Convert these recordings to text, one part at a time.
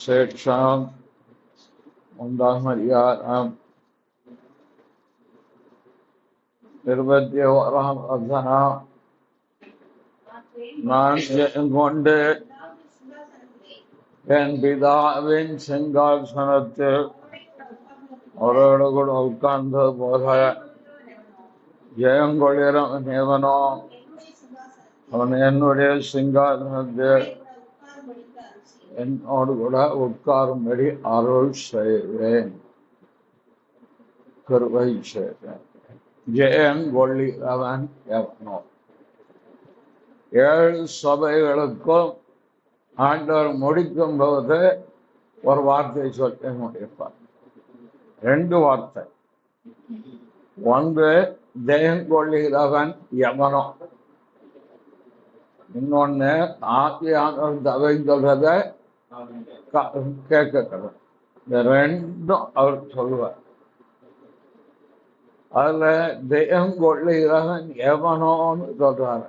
சேட்சாம் உண்டாமரியாரம் 21ஆம் வசனம். நான் கொண்டு என் பிதாவின் சிங்காசனத்தில் அவரோடு கூட உட்கார்ந்தது போல ஜெயங்கொள்ளும் எவனோ அவன் என்னுடைய சிங்காசனத்தில் என்னோடு கூட உட்காரும்படி அருள் செய்வேன், கிருபை செய்வேன். ஜெயங்கொள்ளுகிறவன் எவனோ. 7 சபைகளுக்கும் ஆண்டவர் முடிக்கும் போது ஒரு வார்த்தை சொல்லி முடிப்பார். 2 வார்த்தை. ஒன்று ஜெயங்கொள்ளுகிறவன் எவனோ, இன்னொன்னு ஆவியானவர் தவை சொல்றத கேட்கணும். இந்த 2ம் அவர் சொல்லுவார். அதுல ஜெயங்கொள்ளுகிறவன் எவனோன்னு சொல்றாரு.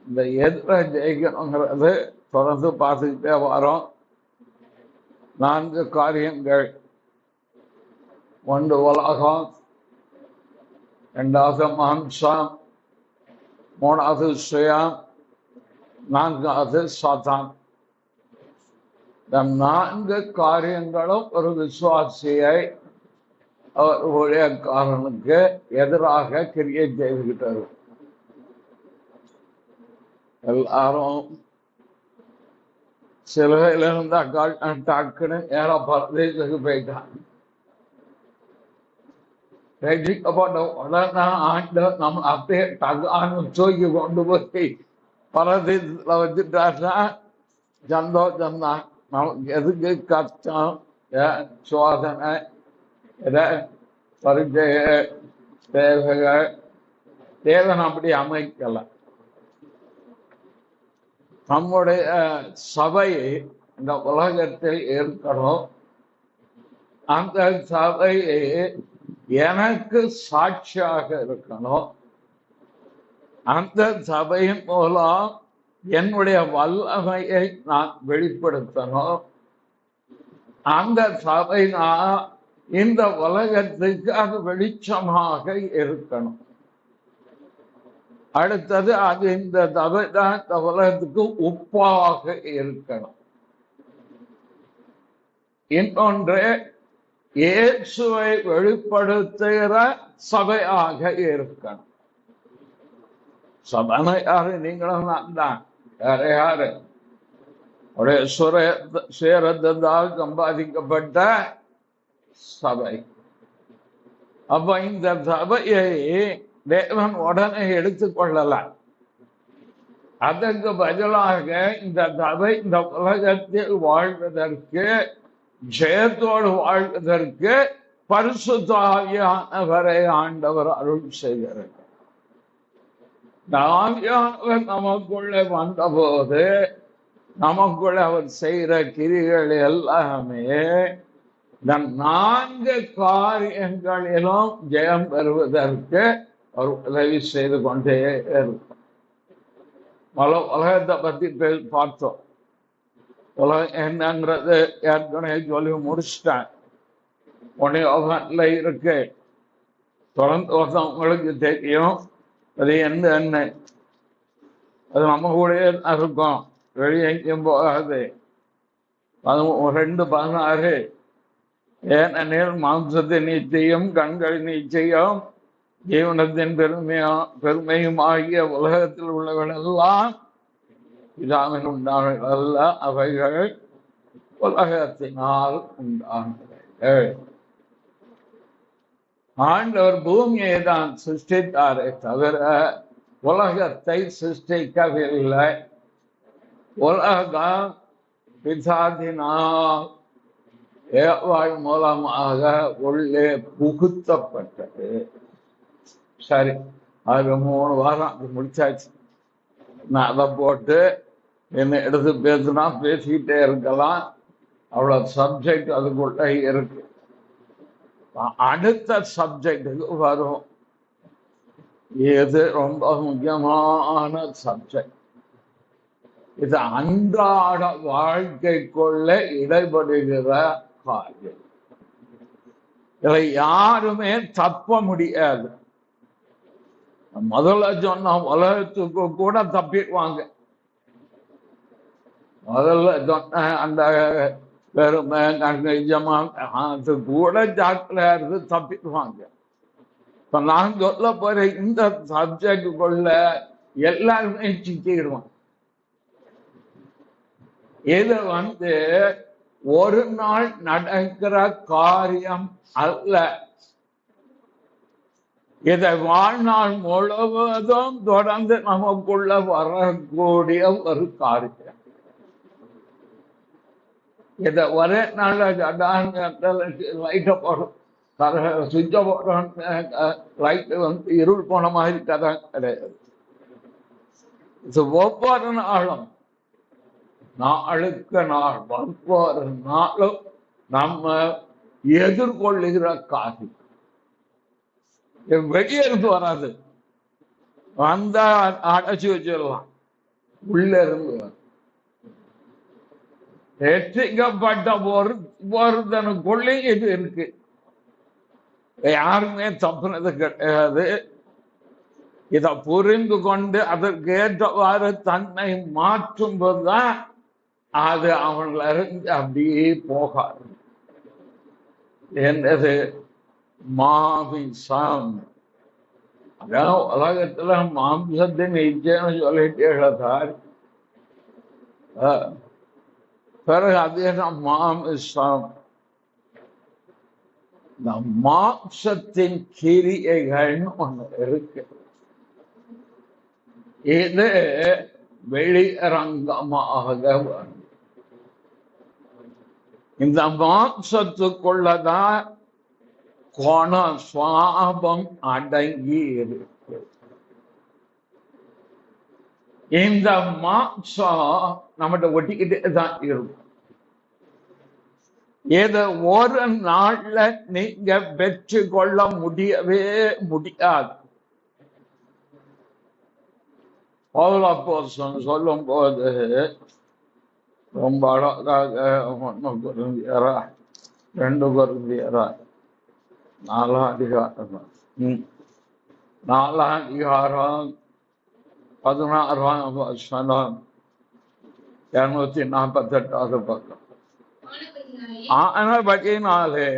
இந்த எதிர ஜெயிக்கணுங்கிறது தொடர்ந்து பார்த்துக்கிட்டே வரோம். 4 காரியங்கள். 1 உலகம், 2வது மாம்சம், 3வது சுயம், 4வது சாத்தான். இந்த 4 காரியங்களும் ஒரு விசுவாசியை அவர் ஊழியக்காரனுக்கு எதிராக கிரியை செய்துகிட்டாரு. எல்லாரும் சிலுவையில இருந்தா டக்குன்னு ஏற பரதேசத்துக்கு போயிட்டான். ரட்சிக்கப்பட்ட உடனே ஆண்டவர் நம்ம அப்படியே டகான்னு தூக்கி கொண்டு போய் பரதேசத்துல வச்சுட்டாருன்னா சந்தோஷம்தான். நமக்கு எதுக்கு கஷ்டம், சோதனை, பரிச்சய தேவைகள், தேவன் அப்படி அமைக்கல. நம்முடைய சபை இந்த உலகத்தில் இருக்கணும். அந்த சபை எனக்கு சாட்சியாக இருக்கணும். அந்த சபையின் மூலம் என்னுடைய வல்லமையை நான் வெளிப்படுத்தணும். அந்த சபை நான் இந்த உலகத்துக்கு அது வெளிச்சமாக இருக்கணும். அடுத்தது அது இந்த சபை தான் இந்த உலகத்துக்கு உப்பாக இருக்கணும். இன்னொன்று இயேசுவை வெளிப்படுத்துகிற சபையாக இருக்கணும். சபனை யாரு? நீங்களும் நான் தான். யாரு யாரு? சுயரத்தால் சம்பாதிக்கப்பட்ட சபை. அப்ப இந்த சபையை தேவன் உடனே எடுத்துக்கொள்ளல. அதற்கு பதிலாக இந்த சபை இந்த உலகத்தில் வாழ்வதற்கு, ஜெயத்தோடு வாழ்வதற்கு பரிசுத்த ஆவியானவரை ஆண்டவர் அருள் செய்கிறார். ஆவியானவர் நமக்குள்ளே வந்தபோது நமக்குள்ள அவர் செய்கிற கிரிகள் எல்லாமே இந்த 4 காரியங்களிலும் ஜெயம் பெறுவதற்கு அவர் உதவி செய்து கொண்டே இருக்கும். உலகத்தை பத்தி பார்த்தோம். உலகம் என்னங்கிறது ஏற்கனவே சொல்லி முடிச்சிட்டேன். உலகத்துல இருக்கு. தொடர்ந்து உங்களுக்கு தெரியும் அது என்ன. அது நம்ம கூட இருக்கும், வெளியே எங்கேயும் போகாது. 2:16 ஏனெனில் மாம்சத்தின் நிச்சயம், கண்கள் நிச்சயம், ஜீவனத்தின் பெருமையும் ஆகிய உலகத்தில் உள்ளவர்களெல்லாம் பிதாவின் உண்டானவர்கள் அல்ல, அவைகள் உலகத்தினால் உண்டானவைகள். ஆண்டவர் பூமியை தான் சிருஷ்டித்தாரே தவிர உலகத்தை சிருஷ்டிக்கவில்லை. உலகம் பிதாவினால் ஏவாள் மூலமாக உள்ளே புகுத்தப்பட்டது. சரி, அது 3 வாரம் அது முடிச்சாச்சு. நான் அதை போட்டு என்ன எடுத்து பேசுனா பேசிக்கிட்டே இருக்கலாம். அவ்வளவு சப்ஜெக்ட் அதுக்குள்ள இருக்கு. அடுத்த சப்ஜெக்டுக்கு வரும். இது ரொம்ப முக்கியமான சப்ஜெக்ட். இது அன்றாட வாழ்க்கைக்குள்ள இடைபடுகிற காரியம். இதை யாருமே தப்ப முடியாது. முதல்ல சொன்ன உலகத்துக்கு கூட தப்பிடுவாங்க. முதல்ல சொன்ன அந்த பெருமை நிஜமா அது கூட ஜாக்கிரதையா இருந்து தப்பிடுவாங்க. இப்ப நான் சொல்ல போற இந்த சப்ஜெக்டுக்குள்ள எல்லாருமே சிக்கிடுவாங்க. இது ஒரு நாள் நடக்கிற காரியம் அல்ல. இதை வாழ்நாள் முழுவதும் தொடர்ந்து நமக்குள்ள வரக்கூடிய ஒரு காரியம். இதை ஒரே நாள் லைட்டை போடும், சுவிட்சை போடும், லைட்டு இருள் போன மாதிரி கதை கிடையாது. இது ஒவ்வொரு நாளும் நாளுக்கு நாள் ஒவ்வொரு நாளும் நம்ம எதிர்கொள்ளுகிற காரியம். வெளியே இருந்து வராது, வந்தா அடைச்சி வச்சிடலாம். உள்ள இருந்து ரட்சிக்கப்பட்ட ஒருத்தனுக்குள்ளே இது இருக்கு. யாருமே தப்புனது கிடையாது. இதை புரிந்து கொண்டு அதற்கு ஏற்றவாறு தன்னை மாற்றும் போதுதான் அது அவன்ல இருந்து அப்படியே போகாது. என்னது மாமிசம். அதான் உலகத்துல மாம்சத்தின் இச்சைன்னு சொல்லிட்டே சார். பிறகு அதே மாமிசம். இந்த மாம்சத்தின் கிரியைகள்னு ஒண்ணு இருக்கு. இது வெளிரங்கமாக வரும். இந்த மாம்சத்துக்குள்ளதான் கோண சுவாபம் அடங்கி இருக்கு. இந்த மாம்சம் நம்மகிட்ட ஒட்டிக்கிட்டே தான் இருக்கும். இதை ஒரு நாள்ல நீங்க வெற்றி கொள்ள முடியவே முடியாது. பவுலப்போஸ்தலன் சொல்லும் போது ரொம்ப அழகாக 1 கொரிந்தியரா 2 கொரிந்தியரா 4ஆம் அதிகாரம் 16ஆம் வசனம் 248வது பக்கம். ஆனபடியினாலே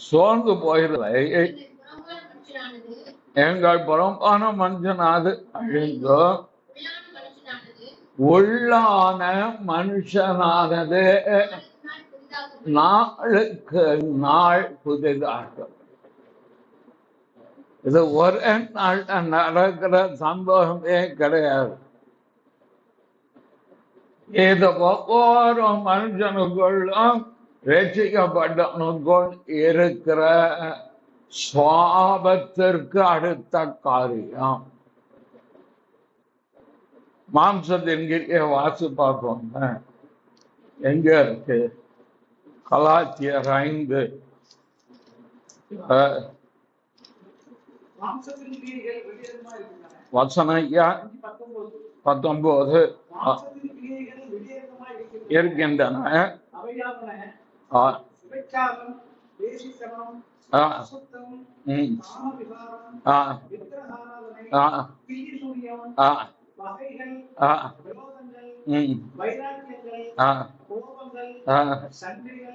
சோர்ந்து போகிறதை எங்கள் புறம்பான மனுஷனாது அழிந்தோ உள்ளான மனுஷனானது நாளுக்கு நாள் புதிதாக. இது ஒரே நாள் நடக்கிற சம்பவமே கிடையாது. இது ஒவ்வொரு மனுஷனுக்குள்ளும் ரட்சிக்கப்பட்டவனுக்குள் இருக்கிற சுவாபத்திற்கு அடுத்த காரியம். மாம்சத்தின் கீழே வாசி பார்ப்போம். எங்க இருக்கு? கலாத்தியர் 5 வசனம் 19 இருக்கின்றன.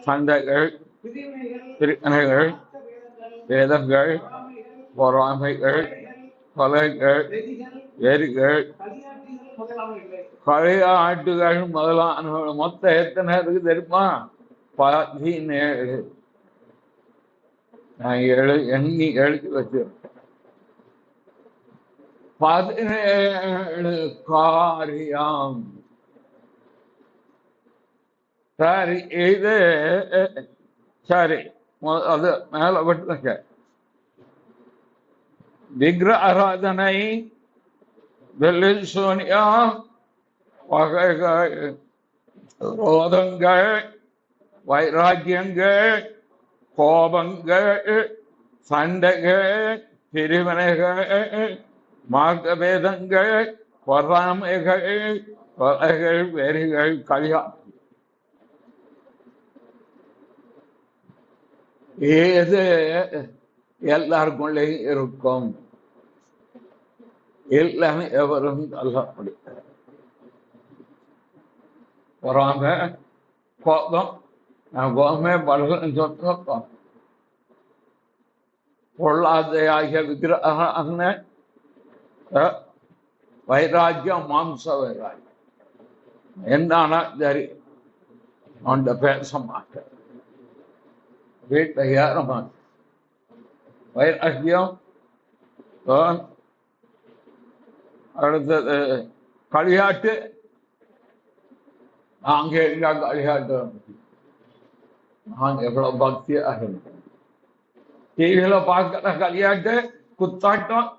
சண்டைகள், பிரிவினைகள், வேதங்கள், பொறாமைகள், கொலைகள், வெறிகள், களியாட்டுகள் முதலானவர்கள். மொத்தம் எத்தனை இருக்கு தெரியுமா? 17. நான் எண்ணி எழுதி வச்சிருக்கேன். 17 காரியம். சரி, இது சரி, அது மேல விட்டுருங்க. விக்கிர ஆராதனை, வெள்ளிசோனியா, வகைகள், ரோதங்கள், வைராக்கியங்கள், கோபங்கள், சண்டைகள், பிரிவினைகள், மார்க்க பேதங்கள், பொறாமைகள் கொலைகள் வெறிகள் கல்யாணம் ஏது எல்லாருக்குள்ளேயும் இருக்கும். எல்லாமே எவரும் சொல்ல முடியாது. பொறாமை கோபம் கோபமே பலன் சொன்னோம். பொருளாதார விக்கிரக வைராக்கியம் மாம்ச வைராக்கியம் என்னன்னா சரி அவன்கிட்ட பேச மாட்டேன். வீட்டில் ஏற மாட்டேன். வைராக்கியம் அடுத்தது களியாட்டு. நாங்க எங்க களியாட்டு நாங்க எவ்வளவு பக்தியாக இருக்கோம். டிவியில பார்க்கிற களியாட்டு குத்தாட்டம்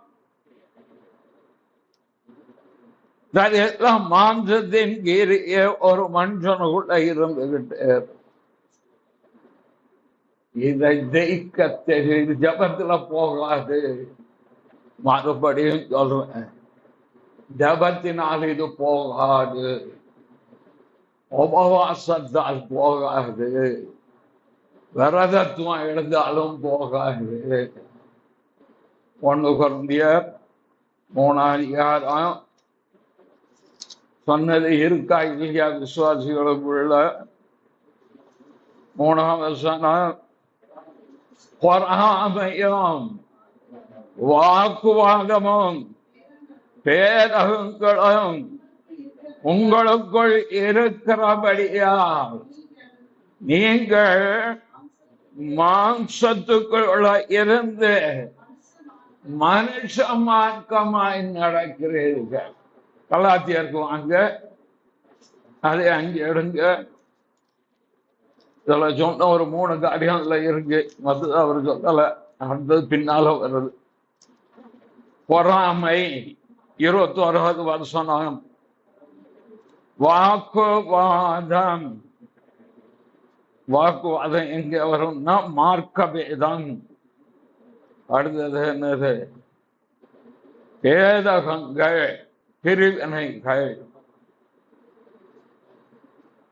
எல்லாம் மாம்சத்தின் கீரிய ஒரு மனுஷனுக்குள்ள இருந்துகிட்டு இதை ஜெயிக்க தெரியுது. ஜபத்துல போகாது. மறுபடியும் சொல்றேன், ஜபத்தினால் இது போகாது, உபவாசத்தால் போகாது, விரதத்துவம் எழுந்தாலும் போகாது. 1 கொரிந்தியர் 3 சொன்னது இருக்கா இல்லையா விசுவாசிகளுக்குள்ள? 3 பொறாமையும் வாக்குவாதமும் பேரகங்களும் உங்களுக்குள் இருக்கிறபடியா நீங்கள் மாம்சத்துக்குள்ள இருந்து மனுஷ மார்க்கமாய் நடக்கிறீர்கள். கலாத்தியருக்கு வாங்க, அதை அங்கே எடுங்க. இதுல சொன்ன ஒரு 3 காரியம்ல இருக்கு. மற்ற அவர் சொல்லல, அடுத்தது பின்னால வருது. பொறாமை 21வது வசனம். வாக்குவாதம். வாக்குவாதம் எங்க வரும்னா மார்க்க பேதம். அடுத்தது என்னது? பேதகங்கள், பிரிவினைகள்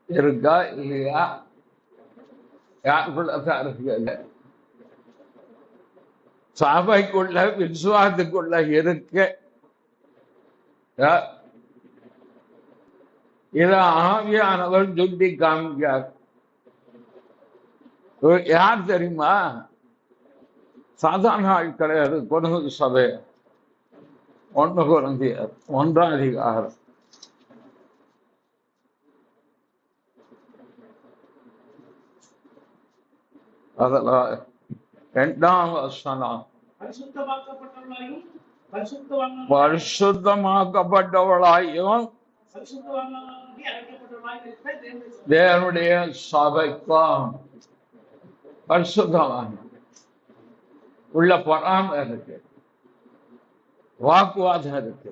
இருக்கா இல்லையா? யாருக்குள்ளதான் இருக்கு? சபைக்குள்ள விசுவாசத்துக்குள்ள இருக்க இத ஆவியானவர் சுட்டி காமிக்கார். யார் தெரியுமா? சாதாரண ஆள் கிடையாது. கொண்டு சபை 1 கொரிந்தியர் 1ஆம் அதிகாரம் அதெல்லாம் 2ஆம் வசனம். பரிசுத்தமாக்கப்பட்டவளாயும் தேவனுடைய சபைக்கும் பரிசுத்தமான உள்ள பொறாமை இருக்கு, வாக்குவாதம் இருக்கு,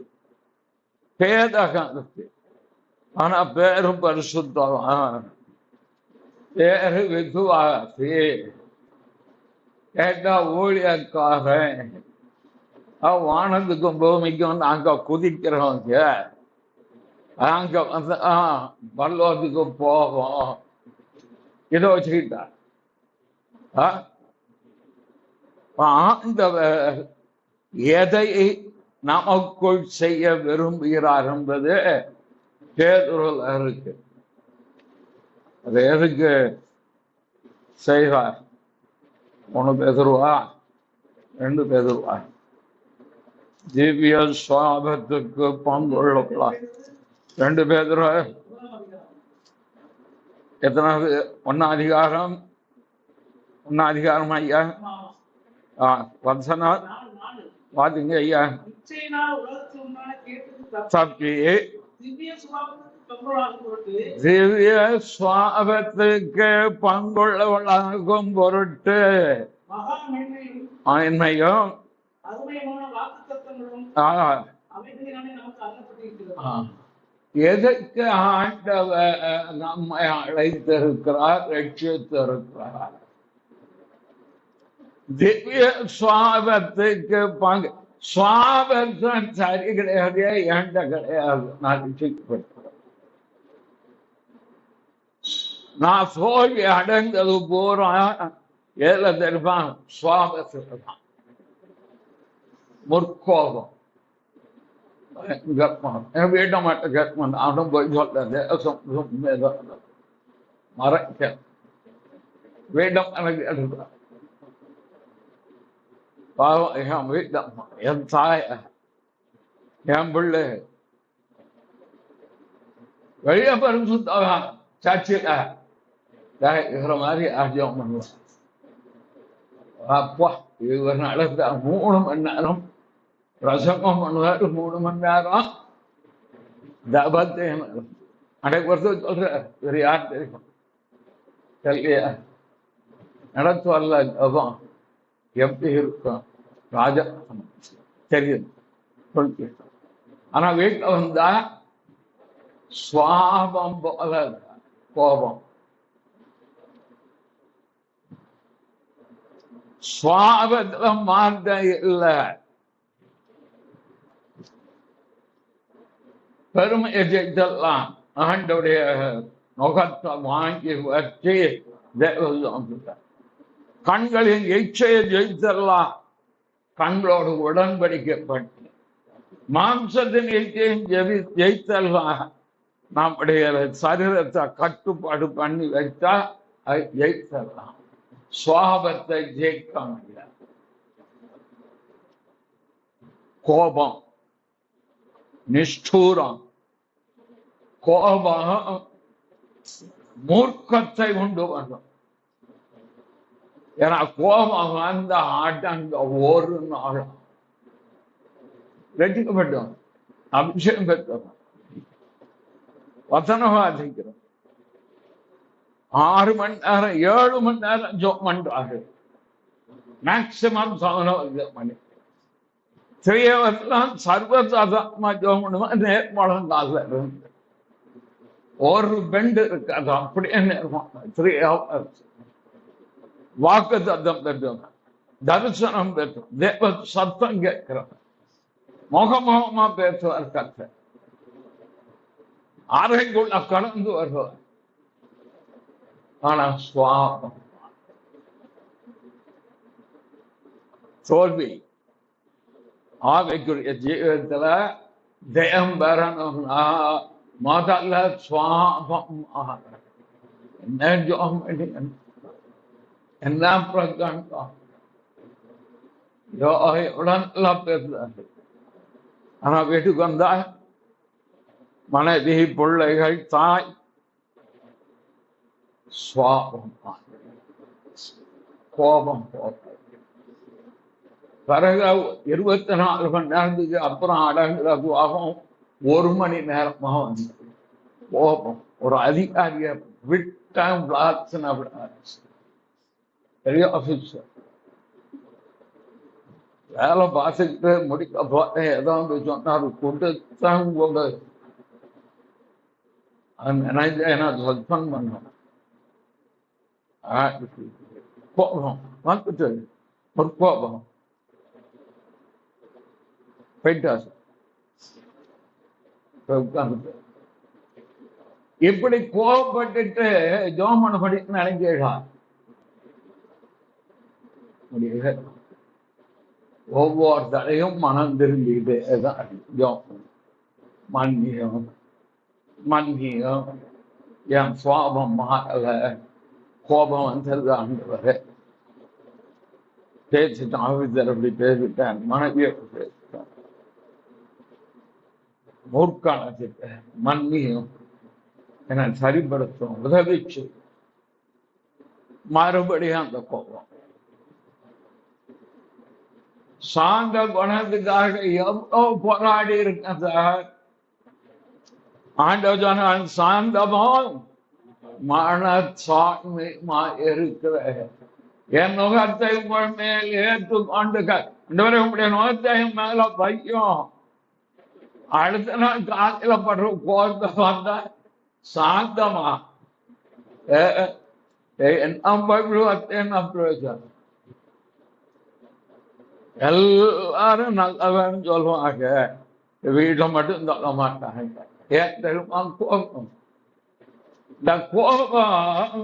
பேதகம் இருக்கு. ஆனா பேரும் பரிசுத்தம், பேரு விசுவாசி. கேட்டா ஊழியக்காரன். வானத்துக்கும் பூமிக்கும் நாங்க குதிக்கிறவங்க, நாங்க வந்து பல்லோத்துக்கு போவோம். இதை வச்சுக்கிட்டா ஆண்டவர் எதை நமக்குள் செய்ய விரும்புகிறார் என்பது பேதுருல இருக்கு. அது எதுக்கு செய்வார்? 1 பேதுருவா 2 பேதுருவா? திவ்ய சுவாபத்துக்கு பங்குள்ளலாம். 2 பேதுருவா எத்தனாவது? 1ஆம் அதிகாரம். 1ஆம் அதிகாரம் ஐயா. வசனம் பாத்தீங்க ஐயா. தப்பி திவ்ய சுவாபத்துக்கு பங்குள்ளவளாகும் பொருட்டு ஆண்மையும் எதற்கு ஆண்டவர் நம்மை அழைத்திருக்கிறார், ரட்சித்திருக்கிறார்? திவ்ய சுவாபத்துக்கு பங்கு. சுவாபத்தம் சரி கிடையாது, ஏண்ட கிடையாது. நான் ரட்சிக்கப்பட்டேன். நான் தோல்வி அடைந்தது பூரா எதுல தெரியுமா? சுவாபத்துல தான். முற்கோபம், கர்ப்பம். என் வீட்டை மட்டும் கர்ப்பம் நானும் போய் சொல்றேன், மறைக்க வீட்டம் எனக்கு எடுக்கிறேன். பாவம் என் வீட்டம்மா, என் தாய, என் பிள்ளை வெளியே பரிசுத்தவன் சர்ச்சில் இருக்கிற மாதிரி ஆஜம் பண்ணுவான். அப்பா இவர் நடந்த 3 மணி நேரம் பிரசங்கம் பண்ணுவார், 3 மணி நேரம் தபத்தையும் அடைப்பொறுத்து சொல்ற. இவர் யார் தெரியும்? கல்வியா நடத்துவல்ல ஜபம் எப்படி இருக்கும்? ராஜா தெரியும் சொல்லி. ஆனா வீட்டில் வந்தா சுவாபம் போல கோபம். சுவாபத்துல மாற்றம் இல்லை. பெருமையை ஜெயித்தெல்லாம் ஆண்டோடைய முகத்தை வாங்கி வச்சு கண்களின் இச்சையை ஜெயித்தெல்லாம் கண்களோடு உடன்படிக்கப்பட்டு மாம்சத்தின் இச்சையும் ஜெயித்தெல்லாம் நம்முடைய சரீரத்தை கட்டுப்பாடு பண்ணி வைத்தா அது ஜெயித்தெல்லாம். சுவாபத்தை ஜெயிக்க முடியாது. கோபம், நிஷ்டூரம், கோபம் மூர்க்கத்தை உண்டு வரும். ஏன்னா கோபம் வந்த ஆட்டங்க ஒரு நாள் ரட்சிக்கப்பட்டோம், அபிஷேகம் பெற்றோம், வசனம் வாசிக்கிறோம். 6 மணி நேரம் 7 மணி நேரம் ஜோம் பண்றாரு. மேக்சிமம் 7 மணி. ஸ்ரீவெல்லாம் சர்வசாதாரணமா ஜோம் பண்ணுவோம். நேர்மலங்கால இருந்து ஒரு பெண்டு இருக்காது, அப்படியே நேர்மம் 3 hours. வாக்கு தத்தம் பெற்றோம், தரிசனம் பெற்றோம், தேவ சத்தம் கேட்கிறோம், முகமுகமா பேசுவார் கர்த்தர், அறைக்குள்ள கடந்து வருவார். ஆனா சுவாபம் தோல்வி. ஆவிக்குரிய ஜீவிதத்துல ஜெயம் பெறணும்னா முதல்ல சுவாபம் என்ன ஜோம் என்ன பிரகண்டம் உடனெல்லாம் பேசுறாரு. ஆனா வீட்டுக்கு வந்தா மனைவி, பிள்ளைகள், தாய் சுவாபம் கோபம் போகும். பிறகு 24 மணி நேரத்துக்கு அப்புறம் அடங்குற கோபம் 1 மணி நேரமா வந்து கோபம். ஒரு அதிகாரிய விட்டம் பெரிய ஆபீசர் வேலை பார்த்துக்கிட்டு முடிக்க போறேன், ஏதாவது சொன்னாரு கொடுத்தான் கூட நினைச்சேன் சஸ்பெண்ட் பண்ண. கோபம் வந்துட்டு ஒரு கோபம் போயிட்டாரு. இப்படி கோபப்பட்டுட்டு ஜோமன படிக்க நினைக்கிறா முடியல. ஒவ்வொரு தடையும் மனம் திரும்பிட்டு மன்னியம் மன்னியம். என் சுவாபம் மாறல, கோபம் வந்தது ஆண்டவரே. பேசிட்டான், ஆபீசர் அப்படி பேசிட்டேன், மனைவியை பேசிட்டேன், மூர்க்கானத்திட்ட மன்னியும் என சரிப்படுத்தும் உதவிச்சு. மறுபடியும் அந்த கோபம் சாந்த குணத்துக்காக எவ்வளவு போராடி இருக்கேன் சார். ஆண்டவன் சாந்தமும் மனசாட்சியுமா இருக்கிற என் நுகத்தை உங்கள் மேல் ஏற்றுக்கொண்டு உங்களுடைய நுகத்தையும் மேல வைக்கும். அடுத்த நாள் காலையில படுற கோபத்தை வந்தா சாந்தமா என்ன பிரயோஜனம்? எல்லாரும் நல்லவன்னு சொல்லுவாங்க, வீட்டில் மட்டும் சொல்ல மாட்டாங்க. ஏன் தெரியுமா? கோபம். இந்த கோபம்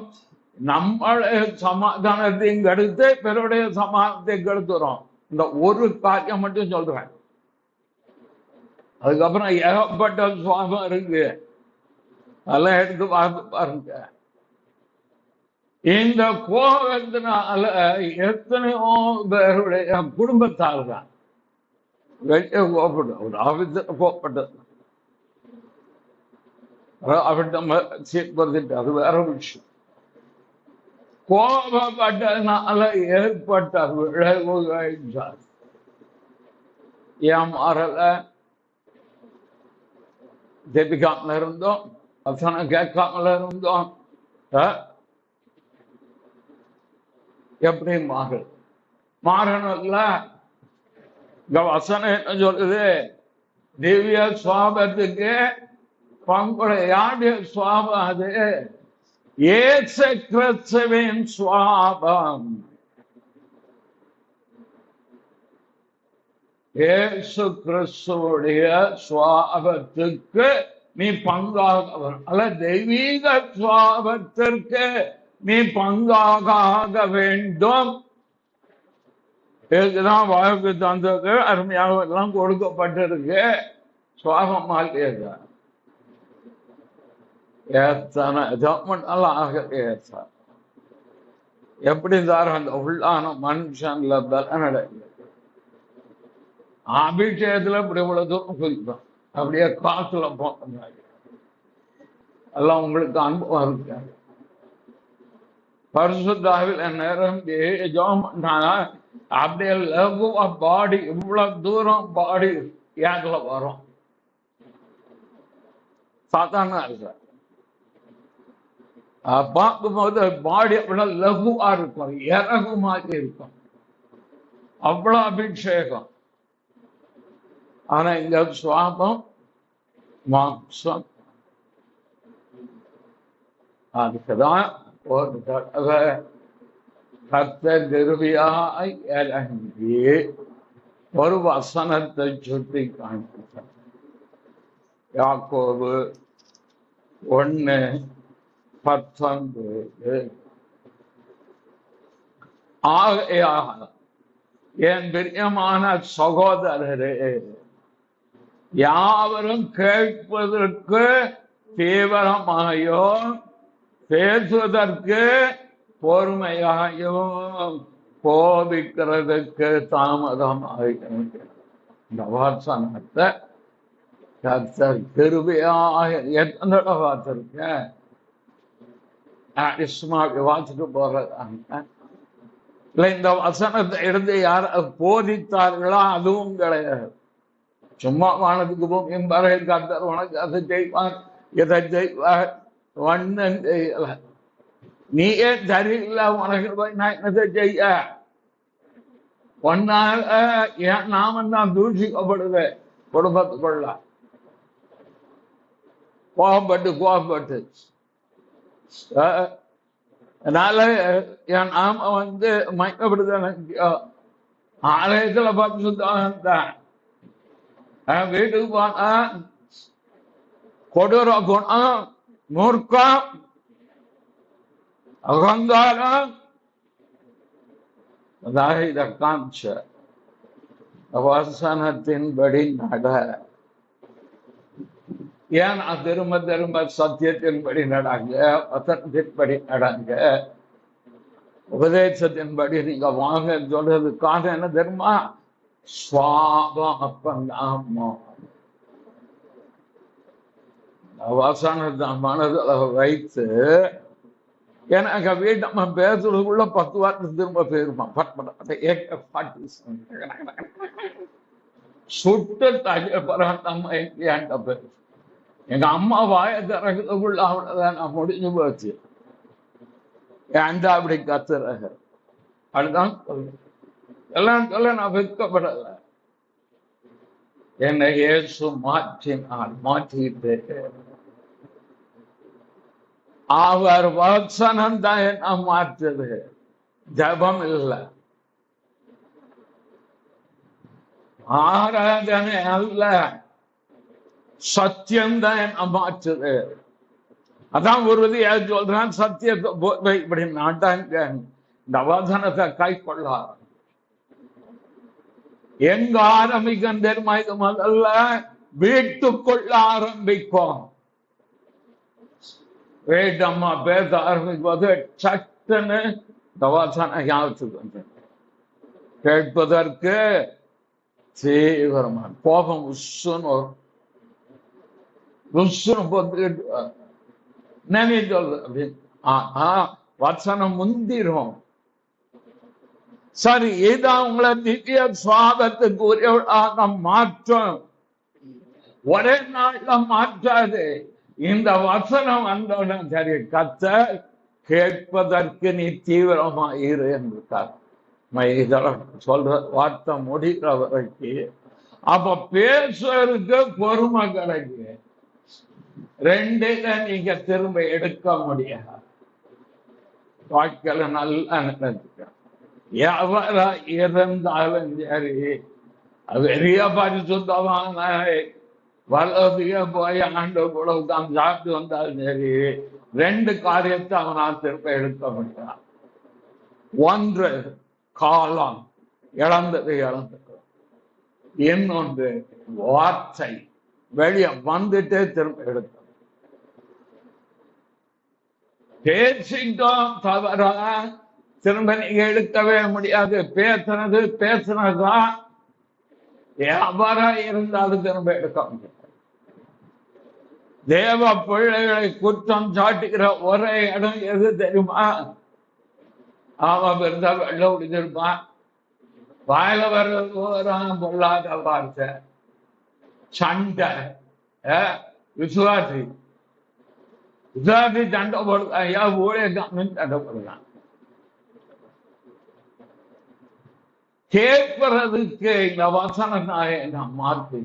நம்மளுடைய சமாதானத்தையும் கெடுத்து பிறருடைய சமாதானத்தை கெடுத்துறோம். இந்த ஒரு காரியம் மட்டும் சொல்றேன். அதுக்கப்புறம் ஏகப்பட்ட சுவாபம் இருக்கு, அதெல்லாம் எடுத்து பார்த்து பாருங்க. இந்த கோபத்தினால எத்தனையோ பேருடைய குடும்பத்தால் தான் வெளியே கோபப்படும். ஒரு ஆபத்தில் கோபப்பட்டது அவர்கிட்ட சீர்படுத்திட்டு, அது வேற விஷயம். கோபப்பட்டதுனால ஏற்பட்ட விளைவுகள் ஏமாறல, ஜெபிக்காமல இருந்தோம், வசனம் கேட்காமல இருந்தோம், எப்படி மாறணும்ல? இந்த வசனம் என்ன சொல்லுது? திவ்ய சுவாபத்துக்கு பங்குடைய யாருடைய சுவாபம்? அது இயேசு கிறிஸ்துவின் சுவாபம். இயேசு கிறிஸ்துவுடைய சுவாபத்துக்கு நீ பங்காக, அல்ல தெய்வீக சுவாபத்திற்கு நீ பங்காக வேண்டும். இதுதான் வாழ்க்கை தந்தது, அருமையாக எல்லாம் கொடுக்கப்பட்டிருக்கு. சுவாபமாக ஏத்தான எப்படி சார் அந்த உள்ளான மனுஷன்ல பலனடை அபிஷேகத்துல இப்படி இவ்வளவு தூரம் சொல்லிப்போம், அப்படியே காசுல போன எல்லாம் உங்களுக்கு அனுபவம் இருக்கு. பரிசுத்தாவில் நேரம் அப்படியே லகுவா பாடி இவ்வளவு தூரம் பாடி ஏகல வரும். சாதாரண இருக்கு பார்க்கும்போது பாடி அவ்வளவு லகுவா இருக்கும், இறகுமாக இருக்கும், அவ்வளவு அபிஷேகம். ஆனா இங்க சுவாபம் மாம்சம். அதுக்குதான் ஒரு தடவை கர்த்தர் கிருபையாய் இறங்கி ஒரு வசனத்தை சுட்டி காண்பித்தார். யாக்கோபு 1:19. ஆகையால் என் பிரியமான சகோதரரே, யாவரும் கேட்பதற்கு தீவிரமாயோ பேசுவதற்கு பொறுமையாயும் கோபிக்கிறதுக்கு தாமதமாயும். இந்த வாசனத்தை கர்த்தர் கிருபையாக எத்தனை பார்த்திருக்கேன். வாசிட்டு போறதாங்க இல்லை, இந்த வசனத்தை எடுத்து யார் போதித்தார்களா? அதுவும் கிடையாது. சும்மா வானத்துக்கு பூமியும் வரை கர்த்தர் உனக்கு அதை செய்வார், இதை செய்வார், ஒன்னும் செய்யல. நீயே சரியில்ல, உனக்கு போய் நான் என்னத்தை செய்ய? ஒன்னால என் நாமம் தான் தூஷிக்கப்படுது குடும்பத்துக்குள்ள. கோபப்பட்டு அதனால என் நாம மயக்கப்படுது. ஆலயத்துல பரிசுத்தம், வீட்டுக்கு போனா கொடூர குணம், மூர்க்கம், அகங்காரம், இத காமிச்ச வசனத்தின்படி நட. ஏன் திரும்ப திரும்ப சத்தியத்தின்படி நடாங்க, வசனத்தின்படி நடங்க, உபதேசத்தின்படி நீங்க வாங்க சொல்றது காரணம் என்ன தெரியுமா? வசனத்தை மனதில் வைத்து, எனக்கு வீட்டு நம்ம பேசுறதுக்குள்ள 10 வார்த்தை திரும்ப போயிருமா, சுட்டு நம்ம என்கிட்ட பேசு. எங்க அம்மா வாய திறக்கிறதுக்குள்ள அவ்வளவுதான், நான் முடிஞ்சு போச்சு. ஏன்டா அப்படி கத்துற? அதுதான் எல்லாம் சொல்ல நான் வெட்கப்படல. என்னை இயேசு மாற்றிட்டு அவர் வசனம் தான் என்ன மாற்றுது, ஜபம் இல்லை. ஆராதனை அல்ல, சத்தியம்தான் மாற்றுது. அதான் ஒரு சொல்றான், சத்தியத்தை இப்படி நாட்டாங்க இந்த வசனத்தை கை கொள்ளார். எங்க ஆரம்பிக்கும் தெரியுமா? இது முதல்ல வீட்டுக்குள்ள ஆரம்பிக்கும். வேட்டம்மா பேச ஆரம்பிக்கும் போது சட்டுன்னு இந்த வசனம் ஞாபகத்துக்கு வந்து கேட்பதற்கு தீவிரமான கோபம் உசுன்னு வரும். வசனம் முந்திரும். சரி, இதான் உங்களை நித்திய சுவாபத்துக்கு உரிய மாற்றம். ஒரே நாள்ல மாற்றாது. இந்த வசனம் வந்தவுடன் சரி, கர்த்தர் கேட்பதற்கு நீ தீவிரமா இரு என்றார். இதெல்லாம் சொல்ற வார்த்தை முடிகிற வரைக்கும் அப்ப பேசுறதுக்கு பொறுமை கிடைக்கு. ரெண்டுல நீங்க திரும்ப எடுக்க முடியாது. வாழ்க்கையில நல்லா நினைச்சுக்க. எவரா இருந்தாலும் சரி, பெரிய பரிசுத்தமான வல்லதிய போய் ஆண்டு கூட தான் சாப்பிட்டு வந்தாலும் சரி, ரெண்டு காரியத்தை அவனா திரும்ப எடுக்க முடியாது. ஒன்று காலம், இழந்தது இழந்தது. இன்னொன்று வார்த்தை, வெளியே வந்துட்டே திரும்ப எடுக்க. பேசிட்டோம் தவிர திரும்ப நீங்க எடுக்கவே முடியாது. பேசுனதுதான் எவரா இருந்தாலும் திரும்ப எடுக்க முடியாது. தேவ பிள்ளைகளை குற்றம் சாட்டுகிற ஒரே இடம் எது தெரியுமா? அவன் பெருசா வெள்ள உடிச்சிருப்பான், வாயில வர்றது பொல்லாத வார்த்தை, சண்டை. விசுவாசி சண்டை போடுதான், ஊழியக்காரன் சண்டை போடுதான். கேட்பறதுக்கு இந்த வசனம் நான் மாற்றி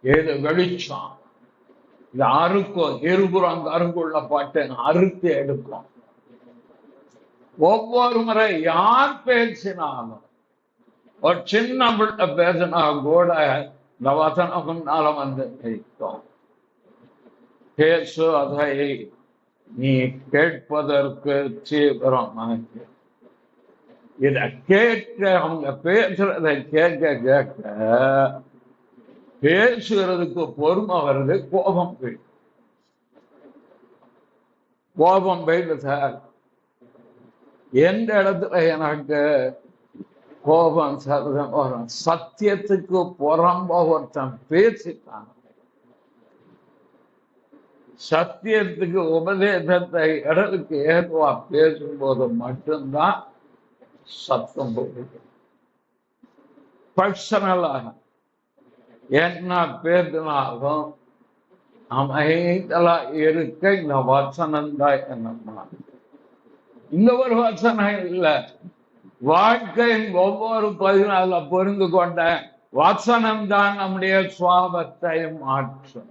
ஏது வெளிச்சம். இது அறுக்கும், இருபுறம் அருங்குள்ள பாட்டை அறுத்து எடுக்கும். ஒவ்வொரு முறை யார் பேசினாலும், ஒரு சின்ன பிள்ளை பேசினா கூட இந்த வசனம் முன்னால வந்து நிற்கும். பேசு, அதை நீ கேட்பதற்கு தீவிரமாக. இத கேட்க, அவங்க பேசுறதை கேட்க கேட்க பேசுறதுக்கு பொறுமை வருது. கோபம் போயிடு. கோபம் போயிடு சார். எந்த இடத்துல எனக்கு கோபம் சரதம் வரும்? சத்தியத்துக்கு புறம்ப ஒருத்தன் பேசிட்டான். சத்தியத்துக்கு உபதேசத்தை இடத்துக்கு ஏதுவா பேசும்போது மட்டும்தான் சத்தம் போகுது. பர்சனலாக என்ன பேசினாலும் அமைதலா இருக்க இந்த வசனம் தான் என்னமா. இந்த ஒரு வசனம் இல்ல, வாழ்க்கையின் ஒவ்வொரு பதினால புரிந்து கொண்ட வசனம் தான் நம்முடைய சுவாபத்தை மாற்றும்.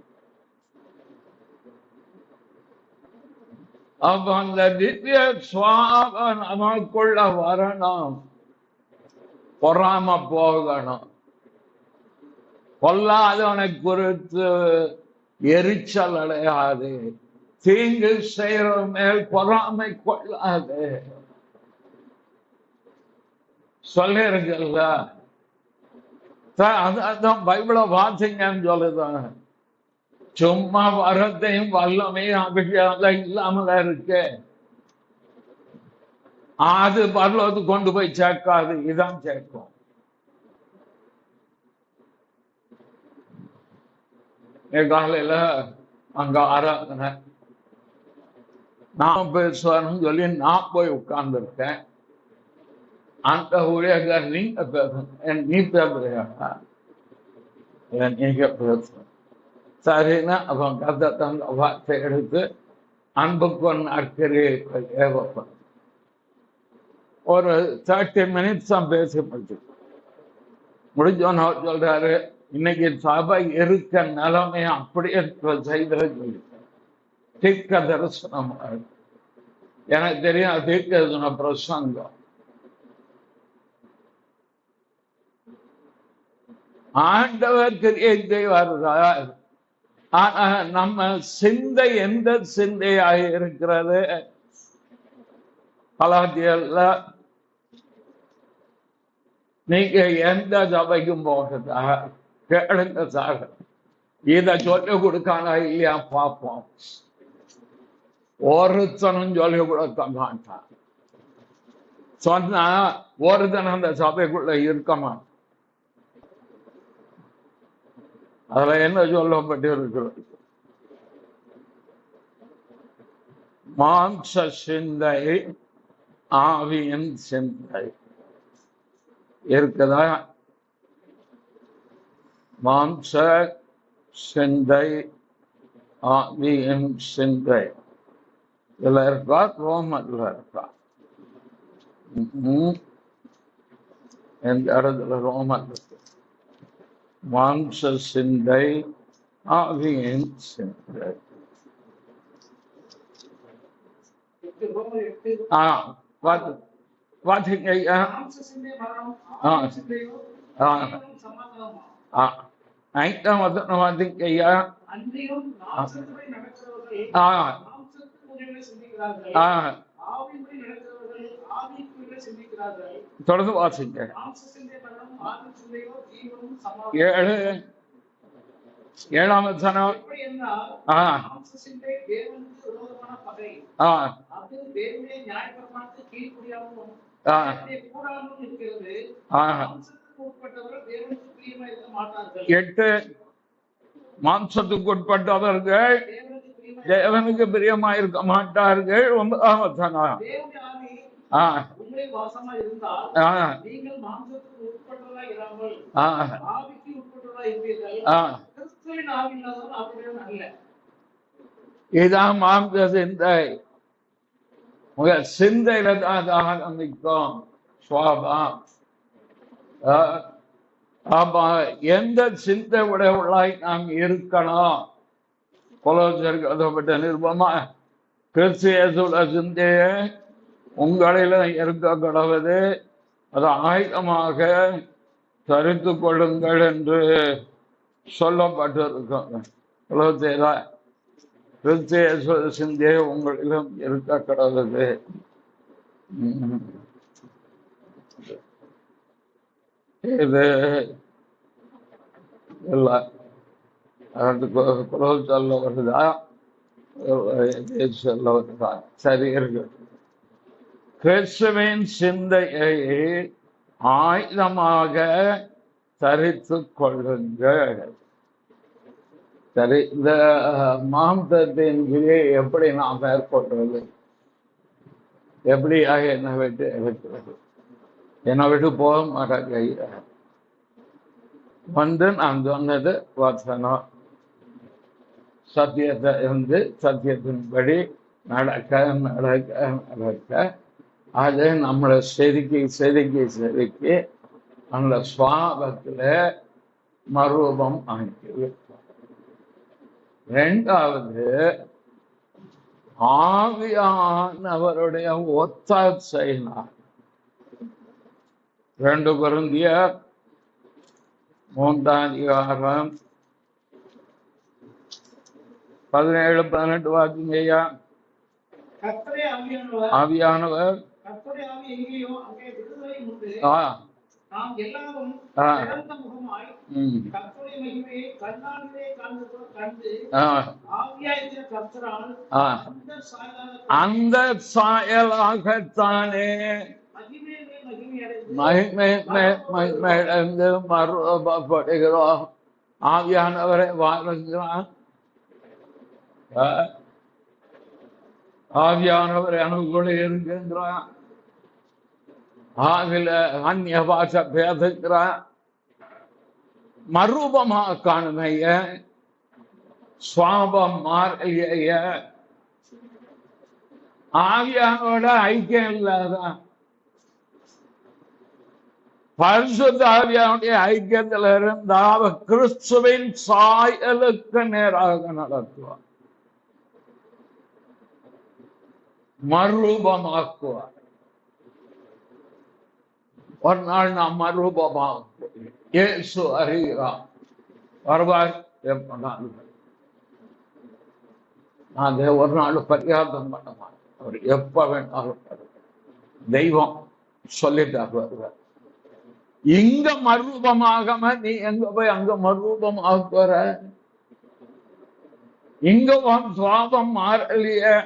அப்ப அந்த நித்திய சுவாபம் நமக்குள்ள வரணும். பொறாம போகணும். கொல்லாதவனை குறித்து எரிச்சல் அடையாது. தீங்கு செய்யற மேல் பொறாமை கொள்ளாது. சொல்லிருக்கல, அதான் பைபிள வாசிங்கன்னு சொல்லுதாங்க. சும்மா வரத்தையும் வல்லமையும் அபிஷேகம் இல்லாமல இருக்கு. அது பரலோகத்து கொண்டு போய் சேர்க்காது, இதான் சேர்க்கும். காலையில அங்க ஆராதனை, நான் பேசுவாருன்னு சொல்லி நான் போய் உட்கார்ந்து இருக்கேன். அந்த ஊழியர்கள் நீங்க பேசணும், நீ பேசுறியா? நீங்க பேசணும். சரின்னா அவன் கதை தந்த வார்த்தை எடுத்து அன்புக்கு நாட்களில் ஏவப்படும். ஒரு 30 minutes தான் பேசி முடிஞ்சோன்னு சொல்றாரு, இன்னைக்கு சபை இருக்க நிலைமை அப்படியே செய்தது சொல்லி தீர்க்க தரிசனம். எனக்கு தெரியும் தீர்க்க தரிசன பிரசங்கம். ஆண்டவர் கிரியை செய்வார்கள். ஆனா நம்ம சிந்தை எந்த சிந்தையாக இருக்கிறது? கலாத்தியர்ல நீங்க எந்த சபைக்கும் போகிறதா கேளுங்க சார், இதை சொல்லிக் கொடுக்கானா இல்லையா பார்ப்போம். ஒருத்தனும் சொல்லிக் கொடுக்க மாட்டான். சொன்னா ஒருத்தன் அந்த சபைக்குள்ள இருக்க மாட்டான். அதுல என்ன சொல்லப்பட்டு இருக்கிறது? மாம்ச சிந்தை, ஆவியின் சிந்தை இருக்குதா? மாம்ச சிந்தை, ஆவியின் சிந்தை இதுல இருக்கா? ரோமன்ல இருக்கா? எந்த இடத்துல ரோமன் இருக்கு? மாம்ச சிந்தை, ஆவியின் சிந்தை. பாத்தீங்க ஐயா? ஐந்தாம் வசனம் பாத்தீங்க ஐயா? தொடர்ந்து வாசிங்க. 7ஆம் வசனம். எட்டு, மாம்சத்துக்கு உட்பட்டவர்கள் தேவனுக்கு பிரியமா இருக்க மாட்டார்கள். 9ஆம் வசனம். இதான் மாம்ச சிந்தை. உங்க சிந்தையில தான் ஆரம்பிக்கும் சுவாபம். எந்த சிந்தை உடையவர்களாய் நாம் இருக்கணும்? கொலோசியர் நிருபமா கிறிஸ்து இயேசுவுடைய சிந்தையே உங்களிலும் இருக்க கடவுது, அதை ஆயுதமாக தரித்து கொள்ளுங்கள் என்று சொல்லப்பட்டிருக்கும். கொலோசியர் கிறிஸ்து இயேசுவுடைய சிந்தையே உங்களிலும் இருக்க கடவுது. இது இல்லை சொல்ல வருதா? சொல்ல வருதா? சரி இருக்கு. கிறிஸ்துவின் சிந்தையை ஆயுதமாக தரித்து கொள்ளுங்கள். சரி, இந்த மாம்சத்தின் கிரியை எப்படி நாம் மேற்கொள்றது? எப்படியாக என்னை விட்டு இருக்கிறது? என்னை விட்டு போக மாட்டாங்க. வந்து நான் சொன்னது வசனம். சத்தியத்தை இருந்து சத்தியத்தின்படி நடக்க நடக்க நடக்க அது நம்மளை செதுக்கி செதுக்கி செதுக்கி அந்த சுவாபத்துல மறுரூபம் ஆகிக்குது. ரெண்டாவது, ஆவியானவருடைய ஒத்தாசையினார். 2 கொரிந்தியர் 3ஆம் அதிகாரம் 17-18 வாசிங்கய்யா. ஆவியானவர் அந்த சாயலாகத்தானே மகிமையிலிருந்து மறுபடுகிறோம். ஆவியானவரை வாழ்கிறான். ஆவியானவர் எனக்குள்ளே இருக்கின்றான். ஆவில அந்நிய பாஷை பேசுகிறான். மறுரூபமாக காணுமைய சுவாபம் மாறிய ஆவியானோட ஐக்கியம் இல்லாதான் பரிசுத்த ஆவியானுடைய ஐக்கியத்தில் இருந்தா அவர் கிறிஸ்துவின் சாயலுக்கு நேராக நடத்துவார், மறுரூபமாக்குவார். ஒரு நாள் நாம் மறுரூபமாகும். இயேசு அறிகிறார். வருவார் எப்பனாலும். நான் ஒரு நாள் பரிகாரம் பண்ண மாட்டேன். அவர் எப்ப வேணாலும் தெய்வம் சொல்லிட்டார் வருவார். இங்க மறுரூபமாகாம நீ எங்க போய் அங்க மறுரூபமாக போற? இங்க சுவாபம் மாறலையே,